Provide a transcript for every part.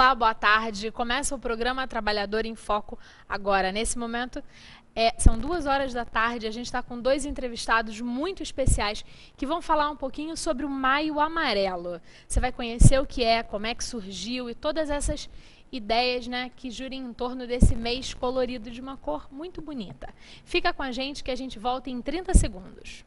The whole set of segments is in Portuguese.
Olá, boa tarde. Começa o programa Trabalhador em Foco agora. Nesse momento, são 2 horas da tarde. A gente está com 2 entrevistados muito especiais que vão falar um pouquinho sobre o Maio Amarelo. Você vai conhecer o que é, como é que surgiu e todas essas ideias, né, que girem em torno desse mês colorido de uma cor muito bonita. Fica com a gente que a gente volta em 30 segundos.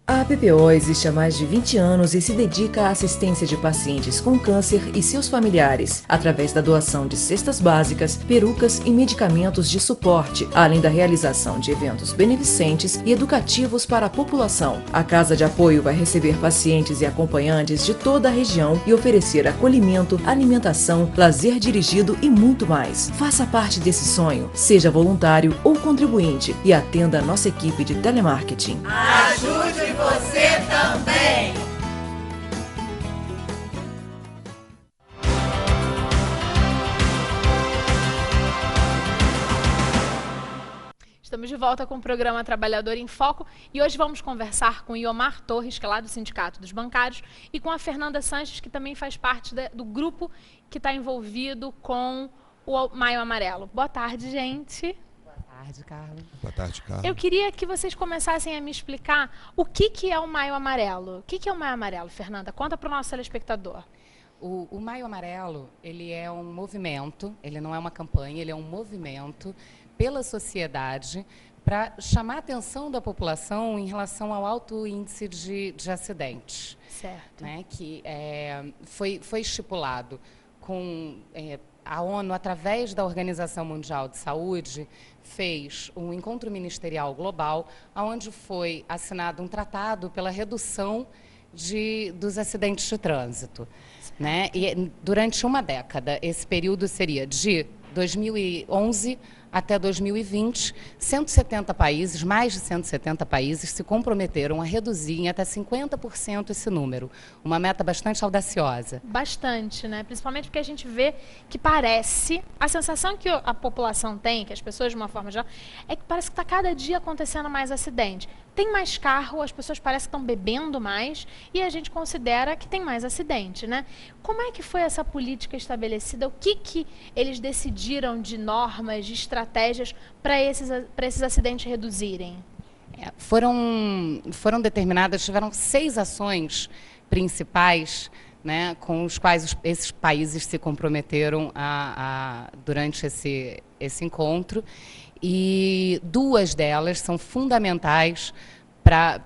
A PPO existe há mais de 20 anos e se dedica à assistência de pacientes com câncer e seus familiares, através da doação de cestas básicas, perucas e medicamentos de suporte, além da realização de eventos beneficentes e educativos para a população. A Casa de Apoio vai receber pacientes e acompanhantes de toda a região e oferecer acolhimento, alimentação, lazer dirigido e muito mais. Faça parte desse sonho, seja voluntário ou contribuinte e atenda a nossa equipe de telemarketing. Ajude você também! Estamos de volta com o programa Trabalhador em Foco e hoje vamos conversar com o Iomar Torres, que é lá do Sindicato dos Bancários, e com a Fernanda Sanches, que também faz parte do grupo que está envolvido com o Maio Amarelo. Boa tarde, gente. Boa tarde, Carla. Boa tarde, Carla. Eu queria que vocês começassem a me explicar o que é o Maio Amarelo. O que é o Maio Amarelo, Fernanda? Conta para o nosso telespectador. O Maio Amarelo, ele é um movimento, ele não é uma campanha, ele é um movimento pela sociedade para chamar a atenção da população em relação ao alto índice de acidentes. Certo. Né, que foi estipulado com a ONU, através da Organização Mundial de Saúde, fez um encontro ministerial global, onde foi assinado um tratado pela redução dos acidentes de trânsito. Né? E durante uma década, esse período seria de 2011 até 2020, 170 países, mais de 170 países, se comprometeram a reduzir em até 50% esse número. Uma meta bastante audaciosa. Bastante, né? Principalmente porque a gente vê que parece, a sensação que a população tem, que as pessoas de uma forma geral, é que parece que está cada dia acontecendo mais acidente. Tem mais carro, as pessoas parecem que estão bebendo mais e a gente considera que tem mais acidente, né? Como é que foi essa política estabelecida? O que eles decidiram de normas, de estratégias para esses acidentes reduzirem? Foram determinadas, tiveram 6 ações principais, né, com os quais esses países se comprometeram durante esse encontro. E 2 delas são fundamentais para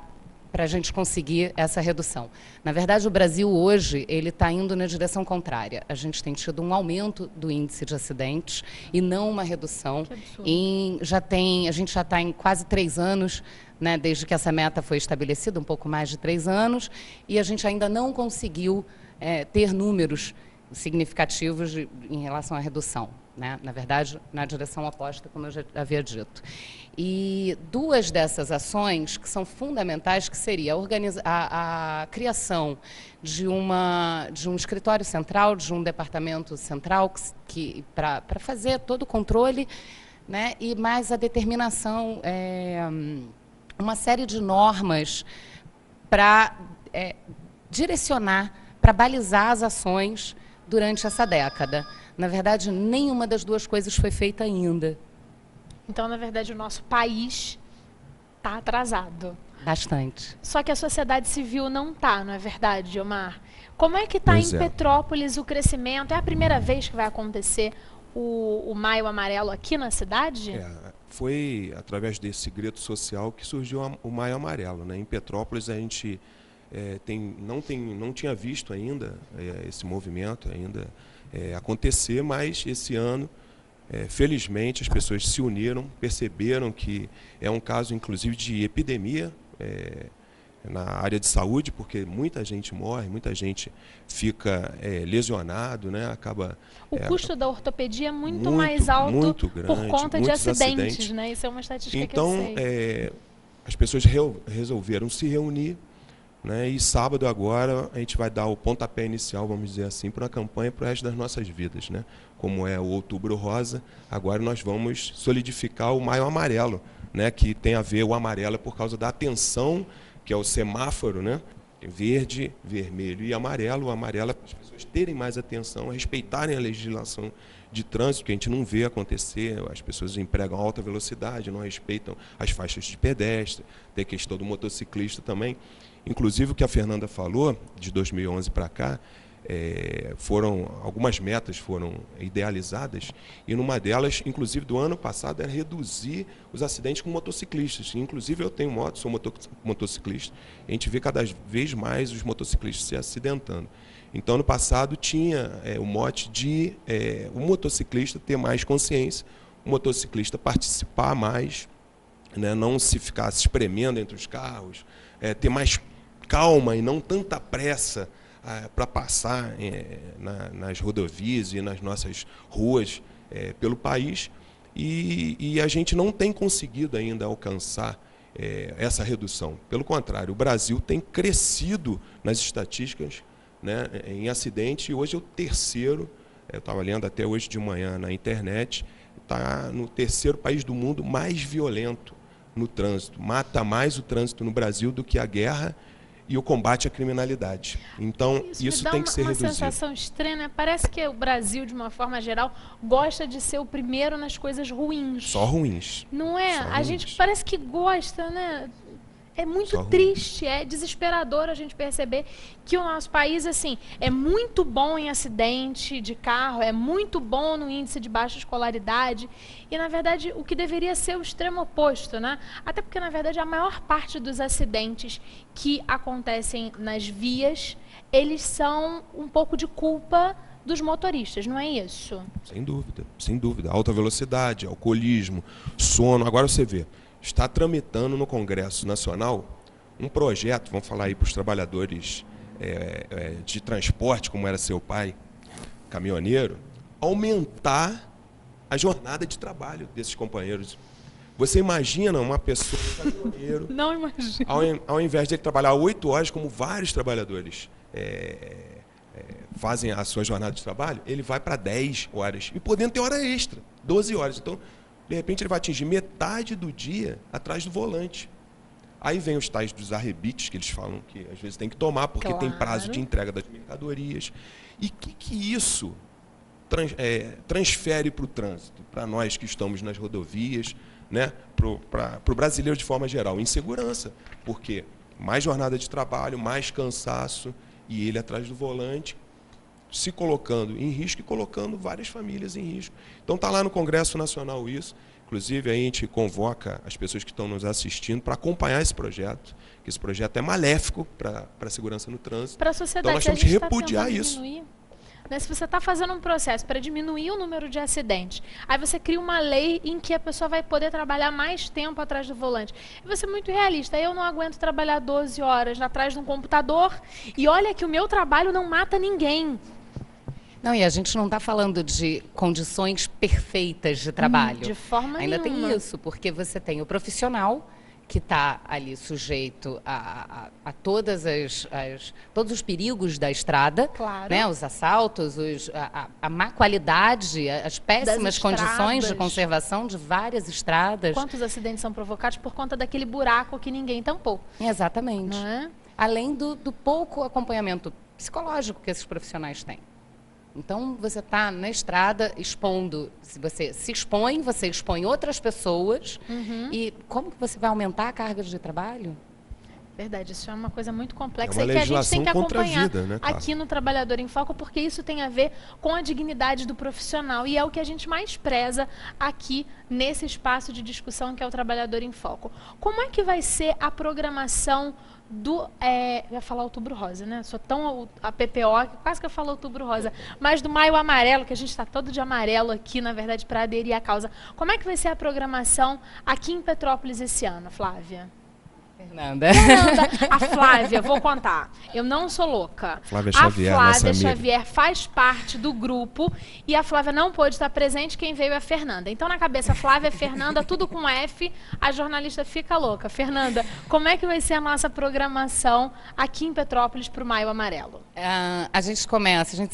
a gente conseguir essa redução. Na verdade, o Brasil hoje ele está indo na direção contrária. A gente tem tido um aumento do índice de acidentes e não uma redução. A gente já está em quase 3 anos, né, desde que essa meta foi estabelecida, um pouco mais de 3 anos, e a gente ainda não conseguiu ter números significativos em relação à redução. Né? Na verdade, na direção oposta, como eu já havia dito. E 2 dessas ações que são fundamentais, que seria a criação de um escritório central, de um departamento central para fazer todo o controle, né? E mais a determinação, uma série de normas para direcionar, para balizar as ações durante essa década. Na verdade, nenhuma das 2 coisas foi feita ainda. Então, na verdade, o nosso país está atrasado. Bastante. Só que a sociedade civil não está, não é verdade, Iomar? Como é que está em Petrópolis o crescimento? É a primeira vez que vai acontecer o Maio Amarelo aqui na cidade? Foi através desse grito social que surgiu o Maio Amarelo. Né? Em Petrópolis, a gente não tinha visto ainda esse movimento ainda acontecer, mas esse ano, felizmente, as pessoas se uniram, perceberam que é um caso, inclusive, de epidemia na área de saúde, porque muita gente morre, muita gente fica lesionado, né? O custo da ortopedia é muito mais alto muito grande, por conta de acidentes, né? Isso é uma estatística que eu sei. Então, as pessoas resolveram se reunir, né? E sábado agora a gente vai dar o pontapé inicial, vamos dizer assim, para uma campanha para o resto das nossas vidas, né? Como é o Outubro Rosa, agora nós vamos solidificar o Maio Amarelo, né? Que tem a ver, o amarelo por causa da atenção que é o semáforo, né? Verde, vermelho e amarelo. O amarelo é para as pessoas terem mais atenção, respeitarem a legislação de trânsito, que a gente não vê acontecer. As pessoas empregam alta velocidade, não respeitam as faixas de pedestre. Tem a questão do motociclista também. Inclusive, o que a Fernanda falou, de 2011 para cá, algumas metas foram idealizadas, e numa delas, inclusive do ano passado, era reduzir os acidentes com motociclistas. Inclusive eu tenho moto, sou motociclista, a gente vê cada vez mais os motociclistas se acidentando. Então, no passado tinha o mote de o motociclista ter mais consciência, o motociclista participar mais, né, não se ficar se espremendo entre os carros, ter mais calma e não tanta pressa para passar nas rodovias e nas nossas ruas pelo país. E a gente não tem conseguido ainda alcançar essa redução. Pelo contrário, o Brasil tem crescido nas estatísticas, né, em acidentes, e hoje é o terceiro, eu estava lendo até hoje de manhã na internet, está no terceiro país do mundo mais violento no trânsito. Mata mais o trânsito no Brasil do que a guerra e o combate à criminalidade. Então, isso tem que ser reduzido. Uma sensação estranha, né? Parece que o Brasil, de uma forma geral, gosta de ser o primeiro nas coisas ruins. Só ruins. Não é? Só a gente parece que gosta, né? É muito triste, é desesperador a gente perceber que o nosso país, assim, é muito bom em acidente de carro, é muito bom no índice de baixa escolaridade, e, na verdade, o que deveria ser o extremo oposto, né? Até porque, na verdade, a maior parte dos acidentes que acontecem nas vias, eles são um pouco de culpa dos motoristas, não é isso? Sem dúvida, sem dúvida. Alta velocidade, alcoolismo, sono. Agora você vê, está tramitando no Congresso Nacional um projeto, vamos falar aí para os trabalhadores de transporte, como era seu pai, caminhoneiro, aumentar a jornada de trabalho desses companheiros. Você imagina uma pessoa, um caminhoneiro, não imagino, ao invés de ele trabalhar 8 horas, como vários trabalhadores fazem a sua jornada de trabalho, ele vai para 10 horas, e podendo ter hora extra, 12 horas. Então, de repente, ele vai atingir metade do dia atrás do volante. Aí vem os tais dos arrebites, que eles falam que às vezes tem que tomar, porque tem prazo de entrega das mercadorias. E o que isso transfere para o trânsito, para nós que estamos nas rodovias, né? Para o brasileiro de forma geral? Insegurança, porque mais jornada de trabalho, mais cansaço, e ele atrás do volante, se colocando em risco e colocando várias famílias em risco. Então está lá no Congresso Nacional isso. Inclusive, a gente convoca as pessoas que estão nos assistindo para acompanhar esse projeto, que esse projeto é maléfico para a segurança no trânsito. Para a sociedade, então nós temos que repudiar isso. Né? Se você está fazendo um processo para diminuir o número de acidentes, aí você cria uma lei em que a pessoa vai poder trabalhar mais tempo atrás do volante. E você é muito realista. Eu não aguento trabalhar 12 horas atrás de um computador, e olha que o meu trabalho não mata ninguém. Não, e a gente não está falando de condições perfeitas de trabalho. De forma Ainda nenhuma. tem isso, porque você tem o profissional que está ali sujeito a todos os perigos da estrada, claro, né? Os assaltos, a má qualidade, as péssimas condições de conservação de várias estradas. Quantos acidentes são provocados por conta daquele buraco que ninguém tampou? Exatamente. Não é? Além do pouco acompanhamento psicológico que esses profissionais têm. Então, você está na estrada expondo, se você se expõe, você expõe outras pessoas, e como que você vai aumentar a carga de trabalho? Verdade, isso é uma coisa muito complexa e que a gente tem que acompanhar vida, né, aqui no Trabalhador em Foco, porque isso tem a ver com a dignidade do profissional, e é o que a gente mais preza aqui nesse espaço de discussão que é o Trabalhador em Foco. Como é que vai ser a programação do... eu ia falar Outubro Rosa, né? Sou tão a PPO, que quase que eu falo Outubro Rosa, mas do Maio Amarelo, que a gente está todo de amarelo aqui, na verdade, para aderir à causa. Como é que vai ser a programação aqui em Petrópolis esse ano, Flávia? Fernanda, a Flávia, vou contar. Eu não sou louca. Flávia Xavier, a Flávia Xavier faz parte do grupo e a Flávia não pôde estar presente, quem veio é a Fernanda. Então, na cabeça, Flávia, Fernanda, tudo com F, a jornalista fica louca. Fernanda, como é que vai ser a nossa programação aqui em Petrópolis para o Maio Amarelo? A gente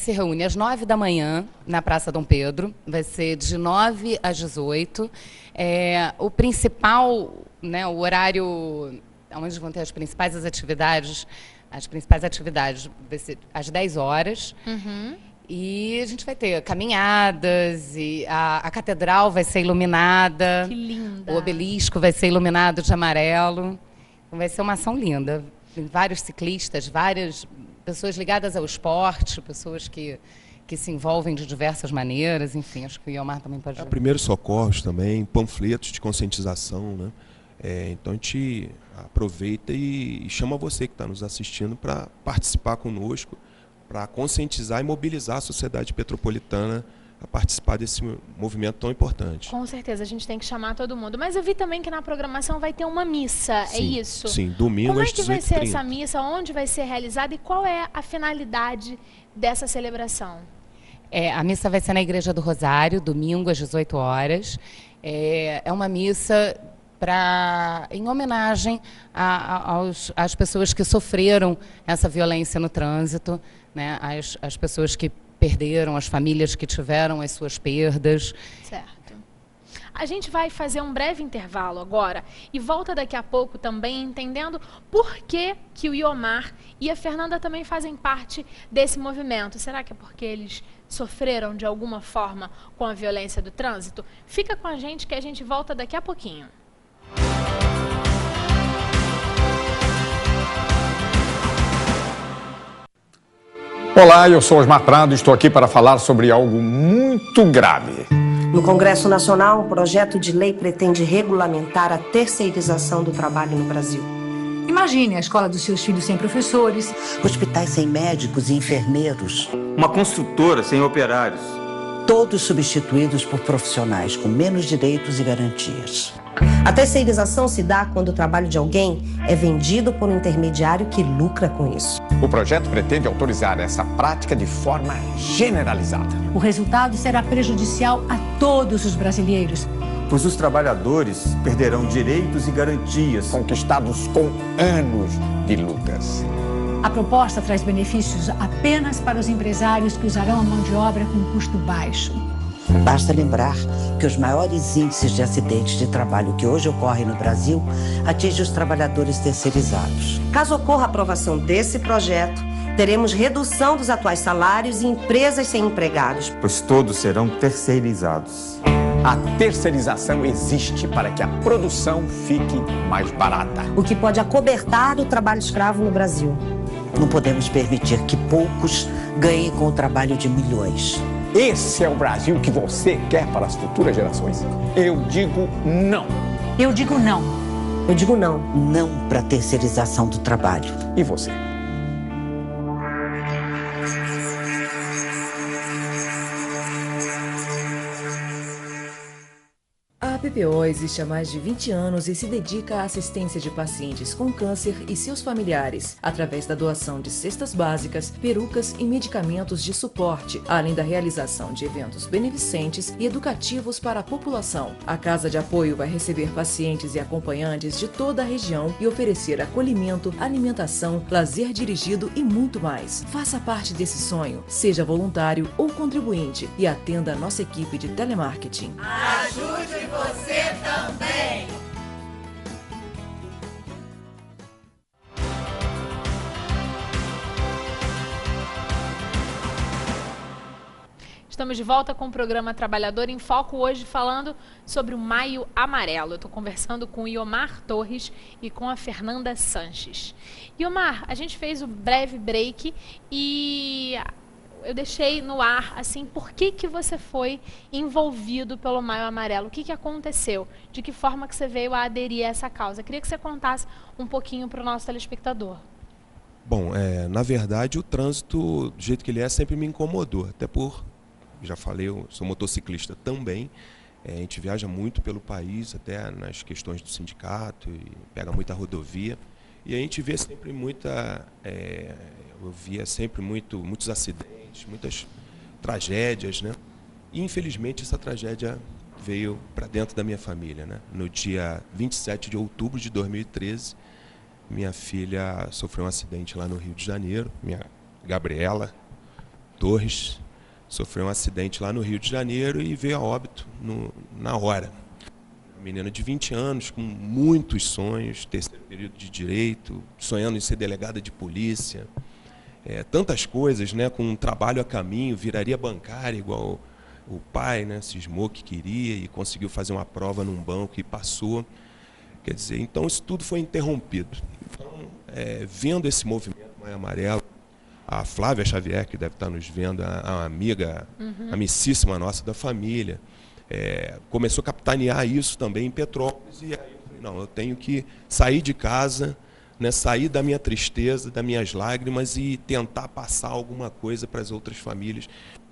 se reúne às 9 da manhã na Praça Dom Pedro, vai ser de 9 às 18. O principal, né, o horário onde vão ter as principais atividades vai ser às 10 horas. E a gente vai ter caminhadas, e a catedral vai ser iluminada. Que linda! O obelisco vai ser iluminado de amarelo. Então vai ser uma ação linda. Tem vários ciclistas, várias pessoas ligadas ao esporte, pessoas que se envolvem de diversas maneiras. Enfim, acho que o Iomar também pode... Primeiros socorros também, panfletos de conscientização, né? Então a gente aproveita e chama você que está nos assistindo para participar conosco, para conscientizar e mobilizar a sociedade petropolitana a participar desse movimento tão importante. Com certeza, a gente tem que chamar todo mundo. Mas eu vi também que na programação vai ter uma missa, Sim, é isso? Sim, domingo às 18h30. Como é que vai ser essa missa? Onde vai ser realizada? E qual é a finalidade dessa celebração? A missa vai ser na Igreja do Rosário, domingo às 18 horas. É uma missa em homenagem às pessoas que sofreram essa violência no trânsito, né? As pessoas que perderam, as famílias que tiveram as suas perdas. Certo. A gente vai fazer um breve intervalo agora e volta daqui a pouco também entendendo por que o Iomar e a Fernanda também fazem parte desse movimento. Será que é porque eles sofreram de alguma forma com a violência do trânsito? Fica com a gente que a gente volta daqui a pouquinho. Olá, eu sou Osmar Prado e estou aqui para falar sobre algo muito grave. No Congresso Nacional, um projeto de lei pretende regulamentar a terceirização do trabalho no Brasil. Imagine a escola dos seus filhos sem professores, hospitais sem médicos e enfermeiros, uma construtora sem operários. Todos substituídos por profissionais com menos direitos e garantias. A terceirização se dá quando o trabalho de alguém é vendido por um intermediário que lucra com isso. O projeto pretende autorizar essa prática de forma generalizada. O resultado será prejudicial a todos os brasileiros, pois os trabalhadores perderão direitos e garantias conquistados com anos de lutas. A proposta traz benefícios apenas para os empresários que usarão a mão de obra com custo baixo. Basta lembrar que os maiores índices de acidentes de trabalho que hoje ocorrem no Brasil atingem os trabalhadores terceirizados. Caso ocorra a aprovação desse projeto, teremos redução dos atuais salários e empresas sem empregados, pois todos serão terceirizados. A terceirização existe para que a produção fique mais barata, o que pode acobertar o trabalho escravo no Brasil. Não podemos permitir que poucos ganhem com o trabalho de milhões. Esse é o Brasil que você quer para as futuras gerações? Eu digo não. Eu digo não. Eu digo não. Não para a terceirização do trabalho. E você? A PPO existe há mais de 20 anos e se dedica à assistência de pacientes com câncer e seus familiares, através da doação de cestas básicas, perucas e medicamentos de suporte, além da realização de eventos beneficentes e educativos para a população. A Casa de Apoio vai receber pacientes e acompanhantes de toda a região e oferecer acolhimento, alimentação, lazer dirigido e muito mais. Faça parte desse sonho, seja voluntário ou contribuinte e atenda a nossa equipe de telemarketing. Ajude você também! Estamos de volta com o programa Trabalhador em Foco, hoje falando sobre o Maio Amarelo. Eu estou conversando com o Iomar Torres e com a Fernanda Sanches. Iomar, a gente fez o breve break e eu deixei no ar, assim, por que você foi envolvido pelo Maio Amarelo? O que aconteceu? De que forma que você veio a aderir a essa causa? Eu queria que você contasse um pouquinho para o nosso telespectador. Bom, na verdade, o trânsito, do jeito que ele é, sempre me incomodou. Até já falei, eu sou motociclista também. A gente viaja muito pelo país, até nas questões do sindicato, e pega muita rodovia. E a gente vê sempre eu via sempre muitos acidentes, muitas tragédias, né? E infelizmente essa tragédia veio para dentro da minha família, né? No dia 27 de outubro de 2013, minha filha sofreu um acidente lá no Rio de Janeiro, minha Gabriela Torres sofreu um acidente lá no Rio de Janeiro e veio a óbito na hora. menina de 20 anos, com muitos sonhos, terceiro período de direito, sonhando em ser delegada de polícia, tantas coisas, né, com um trabalho a caminho, viraria bancária igual o pai, né, cismou que queria e conseguiu fazer uma prova num banco e passou. Quer dizer, então isso tudo foi interrompido. Então, vendo esse movimento Maio Amarelo, a Flávia Xavier, que deve estar nos vendo, a amiga, amicíssima nossa da família, começou a capitanear isso também em Petrópolis. E aí eu falei, não, eu tenho que sair de casa, né, sair da minha tristeza, das minhas lágrimas e tentar passar alguma coisa para as outras famílias.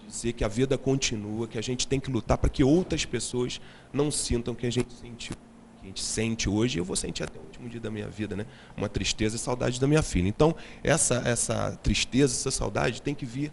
Dizer que a vida continua, que a gente tem que lutar para que outras pessoas não sintam o que a gente sentiu. Que a gente sente hoje, e eu vou sentir até o último dia da minha vida, né? Uma tristeza e saudade da minha filha. Então, essa tristeza, essa saudade tem que vir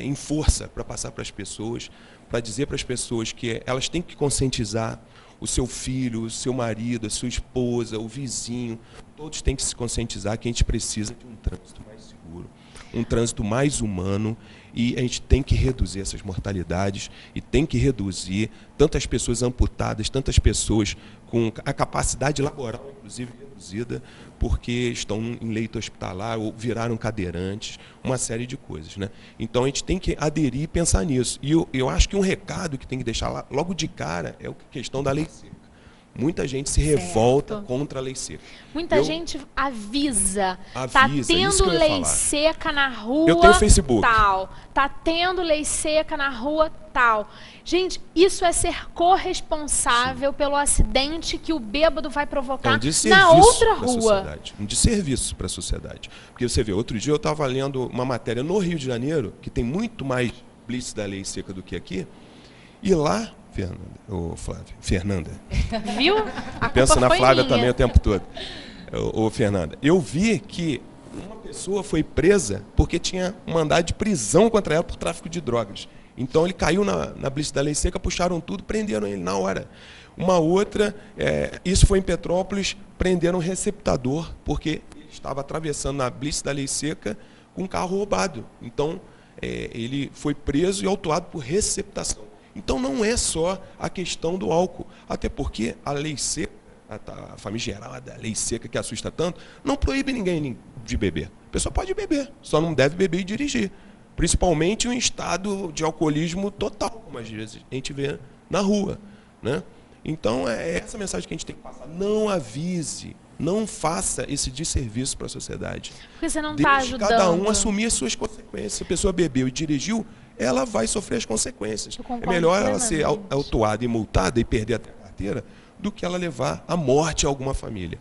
em força para passar para as pessoas, para dizer para as pessoas que elas têm que conscientizar o seu filho, o seu marido, a sua esposa, o vizinho, todos têm que se conscientizar que a gente precisa de um trânsito mais seguro, um trânsito mais humano, e a gente tem que reduzir essas mortalidades e tem que reduzir tantas pessoas amputadas, tantas pessoas com a capacidade laboral, inclusive, reduzida, porque estão em leito hospitalar ou viraram cadeirantes, uma série de coisas, né? Então, a gente tem que aderir e pensar nisso. E eu acho que um recado que tem que deixar lá, logo de cara, é a questão da lei seca. Muita gente se revolta contra a lei seca. Muita gente avisa. Tá tendo lei seca na rua. Eu tenho Facebook. Tal. Tá tendo lei seca na rua tal. Gente, isso é ser corresponsável pelo acidente que o bêbado vai provocar na outra rua. Um desserviço para a sociedade. Porque você vê, outro dia eu estava lendo uma matéria no Rio de Janeiro, que tem muito mais blitz da lei seca do que aqui, e lá, Fernanda. Viu? Pensa na Flávia também o tempo todo. Fernanda, eu vi que uma pessoa foi presa porque tinha um mandado de prisão contra ela por tráfico de drogas. Então ele caiu na blitz da lei seca, puxaram tudo, prenderam ele na hora. Uma outra, isso foi em Petrópolis, prenderam um receptador porque ele estava atravessando na blitz da lei seca com um carro roubado. Então ele foi preso e autuado por receptação. Então não é só a questão do álcool, até porque a lei seca, a famigerada lei seca que assusta tanto, não proíbe ninguém de beber. A pessoa pode beber, só não deve beber e dirigir. Principalmente em um estado de alcoolismo total, como às vezes a gente vê na rua, né? Então é essa mensagem que a gente tem que passar. Não avise, não faça esse desserviço para a sociedade. Porque você não está ajudando. Cada um assumir as suas consequências. Se a pessoa bebeu e dirigiu, ela vai sofrer as consequências. É melhor ela ser autuada e multada e perder até a carteira do que ela levar à morte a alguma família.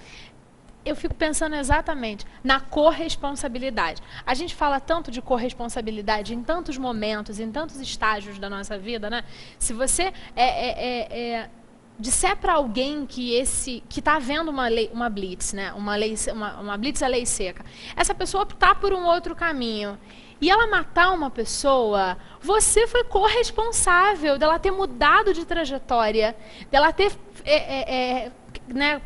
Eu fico pensando exatamente na corresponsabilidade. A gente fala tanto de corresponsabilidade em tantos momentos, em tantos estágios da nossa vida, né? Se você disser para alguém que está havendo uma blitz, né? Uma blitz à lei seca, essa pessoa optar por um outro caminho e ela matar uma pessoa, você foi corresponsável dela ter mudado de trajetória, dela ter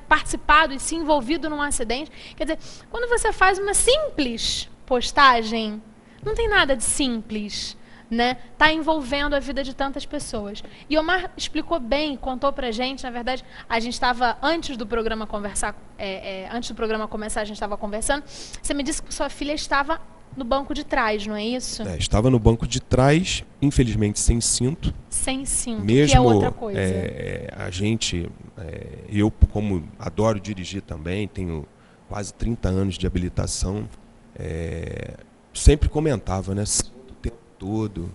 participado e se envolvido num acidente. Quer dizer, quando você faz uma simples postagem, não tem nada de simples, né? Tá envolvendo a vida de tantas pessoas. E Omar explicou bem, contou pra gente, na verdade, a gente estava, antes do programa começar, a gente estava conversando, você me disse que sua filha estava no banco de trás, não é isso? Estava no banco de trás, infelizmente sem cinto. Sem cinto, mesmo, que é outra coisa. A gente, eu como adoro dirigir também, tenho quase 30 anos de habilitação, sempre comentava, né, cinto o tempo todo.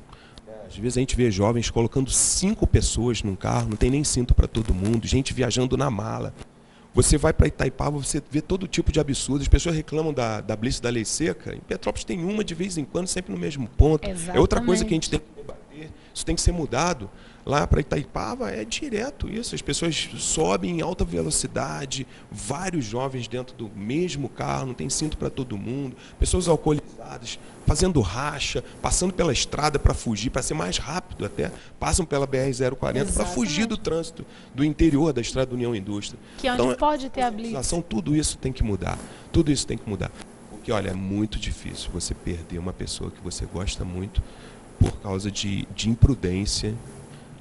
Às vezes a gente vê jovens colocando 5 pessoas num carro, não tem nem cinto para todo mundo, gente viajando na mala. Você vai para Itaipava, você vê todo tipo de absurdo. As pessoas reclamam da blitz da lei seca. Em Petrópolis tem uma de vez em quando, sempre no mesmo ponto. Exatamente. É outra coisa que a gente tem que debater. Isso tem que ser mudado. Lá para Itaipava é direto isso. As pessoas sobem em alta velocidade, vários jovens dentro do mesmo carro, não tem cinto para todo mundo, pessoas alcoolizadas, fazendo racha, passando pela estrada para fugir, para ser mais rápido até, passam pela BR-040 para fugir do trânsito do interior da estrada da União Indústria. Que é onde pode ter a blitz. Tudo isso tem que mudar. Tudo isso tem que mudar. Porque, olha, é muito difícil você perder uma pessoa que você gosta muito por causa de imprudência,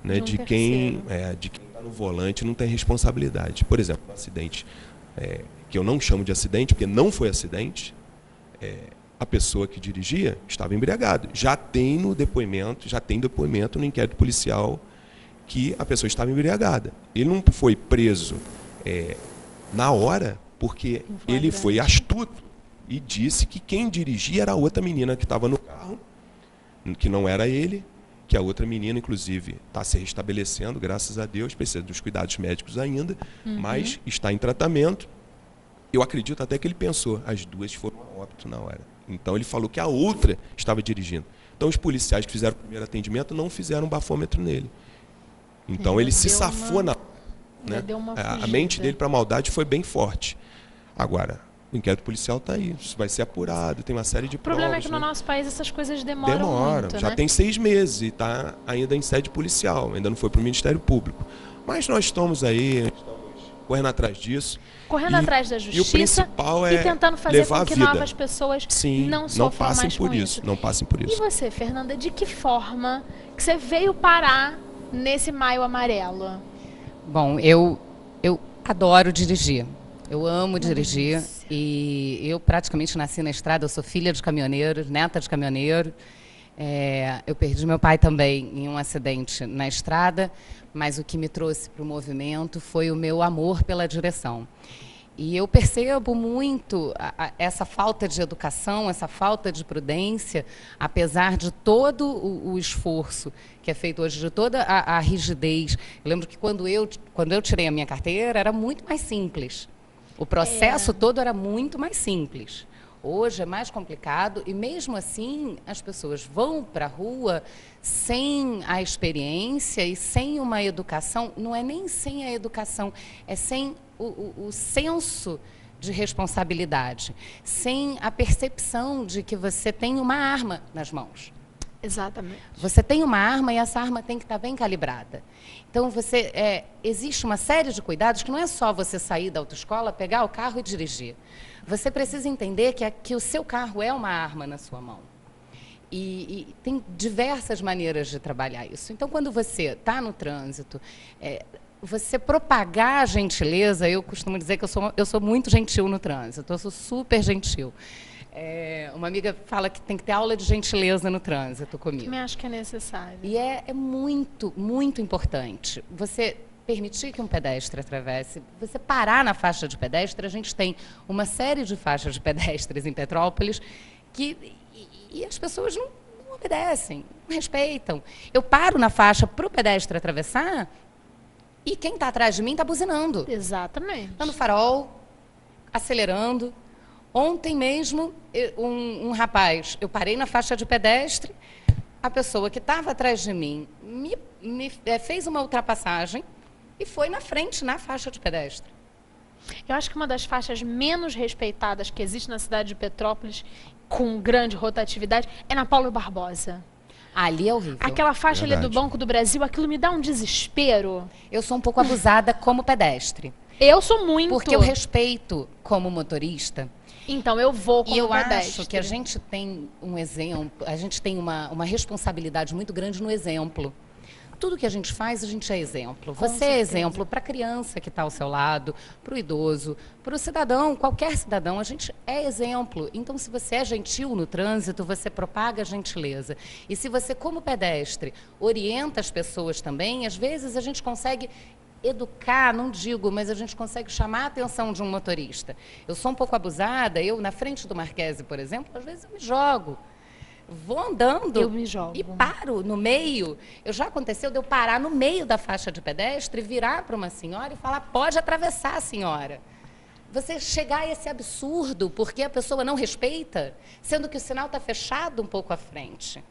né, de quem está está no volante não tem responsabilidade. Por exemplo, um acidente que eu não chamo de acidente, porque não foi acidente, a pessoa que dirigia estava embriagada. Já tem depoimento no inquérito policial que a pessoa estava embriagada. Ele não foi preso na hora, porque ele foi astuto e disse que quem dirigia era a outra menina que estava no carro, que não era ele, que a outra menina, inclusive, está se restabelecendo, graças a Deus, precisa dos cuidados médicos ainda, mas está em tratamento. Eu acredito até que ele pensou, as duas foram a óbito na hora. Então ele falou que a outra estava dirigindo. Então os policiais que fizeram o primeiro atendimento não fizeram um bafômetro nele. Então ele se safou na... Né? A mente dele para a maldade foi bem forte. Agora, o inquérito policial está aí, isso vai ser apurado, tem uma série de provas. O problema é que no nosso país essas coisas demoram muito, já tem 6 meses e está ainda em sede policial, ainda não foi para o Ministério Público. Mas nós estamos aí, correndo atrás disso. Correndo atrás da justiça e o principal é tentando fazer levar com que a vida. novas pessoas não sofram passem mais por com isso. Não passem por isso. E você, Fernanda, de que forma que você veio parar nesse Maio Amarelo? Bom, eu adoro dirigir. Eu amo dirigir e eu praticamente nasci na estrada, eu sou filha de caminhoneiro, neta de caminhoneiro. Eu perdi meu pai também em um acidente na estrada, mas o que me trouxe para o movimento foi o meu amor pela direção. E eu percebo muito essa falta de educação, essa falta de prudência, apesar de todo o esforço que é feito hoje, de toda a rigidez. Eu lembro que quando eu tirei a minha carteira, era muito mais simples. O processo todo era muito mais simples. Hoje é mais complicado e, mesmo assim, as pessoas vão para a rua sem a experiência e sem uma educação. Não é nem sem a educação, é sem o senso de responsabilidade, sem a percepção de que você tem uma arma nas mãos. Exatamente. Você tem uma arma e essa arma tem que estar bem calibrada. Então, existe uma série de cuidados que não é só você sair da autoescola, pegar o carro e dirigir. Você precisa entender que o seu carro é uma arma na sua mão. E tem diversas maneiras de trabalhar isso. Então, quando você está no trânsito, você propagar a gentileza, eu costumo dizer que eu sou muito gentil no trânsito, eu sou super gentil. Uma amiga fala que tem que ter aula de gentileza no trânsito comigo. Também acho que é necessário. E é muito, muito importante. Você permitir que um pedestre atravesse, você parar na faixa de pedestre, a gente tem uma série de faixas de pedestres em Petrópolis e as pessoas não obedecem, não respeitam. Eu paro na faixa para o pedestre atravessar e quem está atrás de mim está buzinando. Exatamente. Está no farol, acelerando. Ontem mesmo, um rapaz, eu parei na faixa de pedestre, a pessoa que estava atrás de mim fez uma ultrapassagem e foi na frente, na faixa de pedestre. Eu acho que uma das faixas menos respeitadas que existe na cidade de Petrópolis, com grande rotatividade, é na Paulo Barbosa. Ali é horrível. Aquela faixa ali do Banco do Brasil, aquilo me dá um desespero. Eu sou um pouco abusada como pedestre. Eu sou muito. Porque eu respeito como motorista. Então, eu vou como pedestre. E eu acho que a gente tem um exemplo, a gente tem uma responsabilidade muito grande no exemplo. Tudo que a gente faz, a gente é exemplo. Você é exemplo para a criança que está ao seu lado, para o idoso, para o cidadão, qualquer cidadão, a gente é exemplo. Então, se você é gentil no trânsito, você propaga a gentileza. E se você, como pedestre, orienta as pessoas também, às vezes a gente consegue educar, não digo, mas a gente consegue chamar a atenção de um motorista. Eu sou um pouco abusada, eu na frente do Marquese, por exemplo, às vezes eu me jogo. Vou andando e paro no meio. Já aconteceu de eu parar no meio da faixa de pedestre, virar para uma senhora e falar, pode atravessar, senhora. Você chegar a esse absurdo porque a pessoa não respeita, sendo que o sinal está fechado um pouco à frente.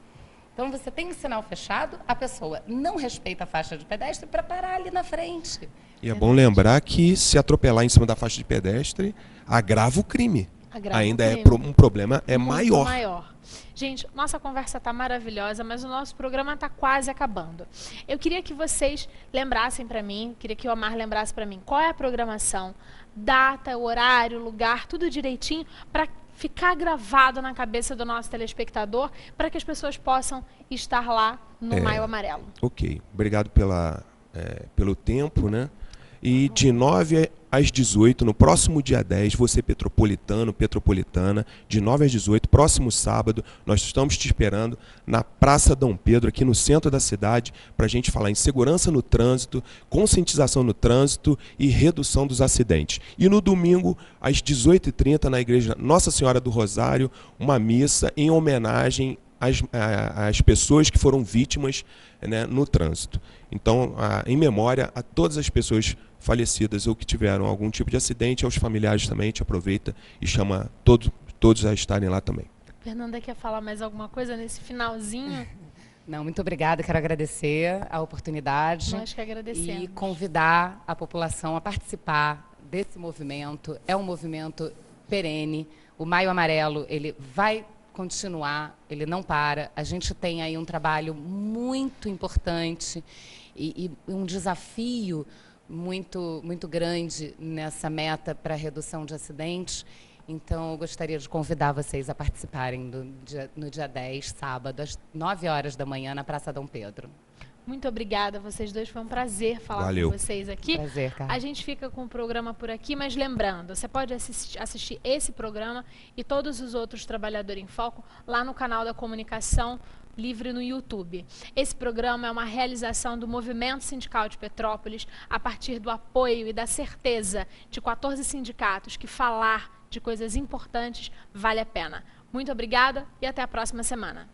Então, você tem o sinal fechado, a pessoa não respeita a faixa de pedestre para parar ali na frente. E é bom lembrar que se atropelar em cima da faixa de pedestre, agrava o crime. Ainda é um problema maior. Gente, nossa conversa está maravilhosa, mas o nosso programa está quase acabando. Eu queria que vocês lembrassem para mim, queria que o Omar lembrasse para mim qual é a programação, data, horário, lugar, tudo direitinho, para ficar gravado na cabeça do nosso telespectador, para que as pessoas possam estar lá no Maio Amarelo. Ok, obrigado pela pelo tempo, né? E de 9 às 18, no próximo dia 10, você petropolitano, petropolitana, de 9 às 18, próximo sábado, nós estamos te esperando na Praça Dom Pedro, aqui no centro da cidade, para a gente falar em segurança no trânsito, conscientização no trânsito e redução dos acidentes. E no domingo, às 18h30, na Igreja Nossa Senhora do Rosário, uma missa em homenagem às pessoas que foram vítimas, né, no trânsito. Então, em memória a todas as pessoas falecidas ou que tiveram algum tipo de acidente, aos familiares também, a gente aproveita e chama todos a estarem lá também. Fernanda, quer falar mais alguma coisa nesse finalzinho? Não, muito obrigada, quero agradecer a oportunidade. Nós que agradecemos. E convidar a população a participar desse movimento. É um movimento perene. O Maio Amarelo, ele vai continuar, ele não para. A gente tem aí um trabalho muito importante e um desafio muito grande nessa meta para a redução de acidentes. Então, eu gostaria de convidar vocês a participarem no dia 10, sábado, às 9 horas da manhã, na Praça Dom Pedro. Muito obrigada a vocês dois, foi um prazer falar com vocês aqui. Prazer, cara. A gente fica com o programa por aqui, mas lembrando, você pode assistir esse programa e todos os outros Trabalhador em Foco lá no canal da Comunicação Livre no YouTube. Esse programa é uma realização do Movimento Sindical de Petrópolis a partir do apoio e da certeza de 14 sindicatos que falar de coisas importantes vale a pena. Muito obrigada e até a próxima semana.